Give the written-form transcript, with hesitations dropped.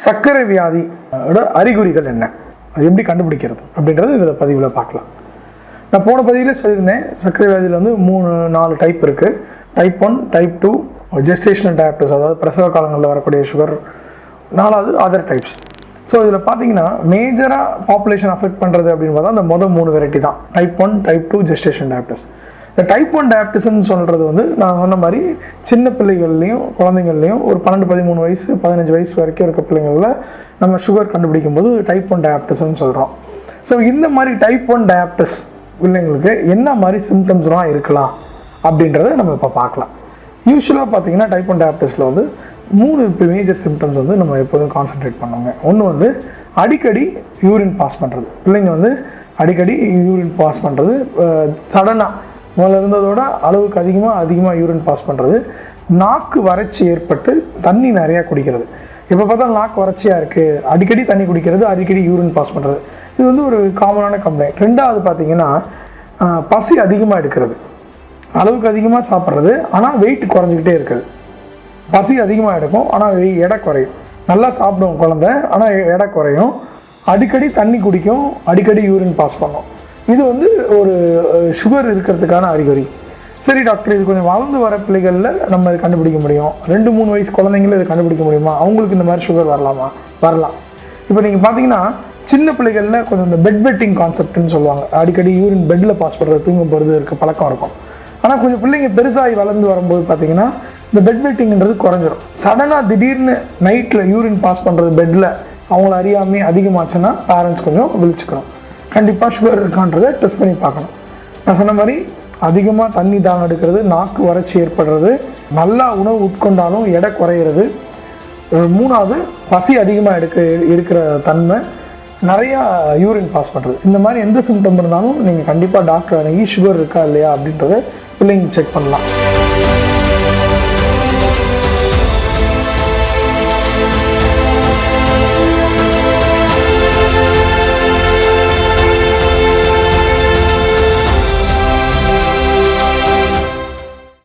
சர்க்கரை வியாதி அறிகுறிகள் என்ன, அது எப்படி கண்டுபிடிக்கிறது அப்படின்றது இதில் பதிவில் பார்க்கலாம். நான் போன பதிவில் சொல்லியிருந்தேன், சர்க்கரை வியாதியில் வந்து 3-4 டைப் இருக்குது. டைப் 1, டைப் 2, ஜெஸ்டேஷனல் டயபிட்டிஸ், அதாவது பிரசவ காலங்களில் வரக்கூடிய சுகர். 4வது அதர் டைப்ஸ். ஸோ இதில் பார்த்தீங்கன்னா மேஜராக பாப்புலேஷன் அஃபெக்ட் பண்ணுறது அப்படின்னு பார்த்தா அந்த மொதல் 3 வெரைட்டி தான். Type 1, type 2, gestation diabetes. இந்த டைப் 1 டயபிட்டிஸ்ன்னு சொல்கிறது வந்து நான் சொன்ன மாதிரி சின்ன பிள்ளைகள்லையும் குழந்தைங்கள்லையும் ஒரு 12-13 வயசு 15 வயசு வரைக்கும் இருக்க பிள்ளைங்களில் நம்ம சுகர் கண்டுபிடிக்கும் போது டைப் 1 டயபிட்டிஸ்ன்னு சொல்கிறோம். ஸோ இந்த மாதிரி டைப் 1 டயபிட்டிஸ் பிள்ளைங்களுக்கு என்ன மாதிரி சிம்டம்ஸ்லாம் இருக்கலாம் அப்படின்றத நம்ம இப்போ பார்க்கலாம். யூஸ்வலாக பார்த்தீங்கன்னா டைப் 1 டயபிட்டிஸில் வந்து 3 மேஜர் சிம்டம்ஸ் வந்து நம்ம எப்போதும் கான்சன்ட்ரேட் பண்ணுவாங்க. ஒன்று வந்து அடிக்கடி யூரின் பாஸ் பண்ணுறது. பிள்ளைங்க வந்து அடிக்கடி யூரின் பாஸ் பண்ணுறது, சடனாக முதல்ல இருந்ததோட அளவுக்கு அதிகமாக யூரின் பாஸ் பண்ணுறது, நாக்கு வறட்சி ஏற்பட்டு தண்ணி நிறையா குடிக்கிறது. எப்போ பார்த்தாலும் நாக்கு வறட்சியாக இருக்குது, அடிக்கடி தண்ணி குடிக்கிறது, அடிக்கடி யூரின் பாஸ் பண்ணுறது, இது வந்து ஒரு காமனான கம்ப்ளைண்ட். 2வது பார்த்தீங்கன்னா பசி அதிகமாக எடுக்கிறது, அளவுக்கு அதிகமாக சாப்பிட்றது, ஆனால் வெயிட் குறைஞ்சிக்கிட்டே இருக்குது. பசி அதிகமாக எடுக்கும் ஆனால் எடை குறையும். நல்லா சாப்பிடும் குழந்தை ஆனால் எடை குறையும். அடிக்கடி தண்ணி குடிக்கும், அடிக்கடி யூரின் பாஸ் பண்ணும். இது வந்து ஒரு சுகர் இருக்கிறதுக்கான அறிகுறி. சரி டாக்டர், இது கொஞ்சம் வளர்ந்து வர பிள்ளைகளில் நம்ம இது கண்டுபிடிக்க முடியும், 2-3 வயசு குழந்தைங்கள இது கண்டுபிடிக்க முடியுமா, அவங்களுக்கு இந்த மாதிரி சுகர் வரலாமா? வரலாம். இப்போ நீங்கள் பார்த்தீங்கன்னா சின்ன பிள்ளைகளில் கொஞ்சம் இந்த பெட் வெட்டிங் கான்செப்ட்னு சொல்லுவாங்க. அடிக்கடி யூரின் பெட்டில் பாஸ் பண்ணுறது, தூங்க போகிறது இருக்க பழக்கம் இருக்கும். ஆனால் கொஞ்சம் பிள்ளைங்க பெருசாகி வளர்ந்து வரும்போது பார்த்தீங்கன்னா இந்த பெட் வெட்டிங்கிறது குறைஞ்சிரும். சடனாக திடீர்னு நைட்டில் யூரின் பாஸ் பண்ணுறது பெட்டில் அவங்கள அறியாமே அதிகமாச்சுன்னா பேரண்ட்ஸ் கொஞ்சம் விழிச்சுக்கணும். கண்டிப்பாக சுகர் இருக்கான்றதை டெஸ்ட் பண்ணி பார்க்கணும். நான் சொன்ன மாதிரி அதிகமாக தண்ணி தாகம் எடுக்கிறது, நாக்கு வறட்சி ஏற்படுறது, நல்லா உணவு உட்கொண்டாலும் எடை குறையிறது, 3வது பசி அதிகமாக எடுக்கிற தன்மை, நிறையா யூரின் பாஸ் பண்ணுறது. இந்த மாதிரி எந்த சிம்டம் இருந்தாலும் நீங்கள் கண்டிப்பாக டாக்டர் அணுகி சுகர் இருக்கா இல்லையா அப்படின்றத பிள்ளைங்க செக் பண்ணலாம்.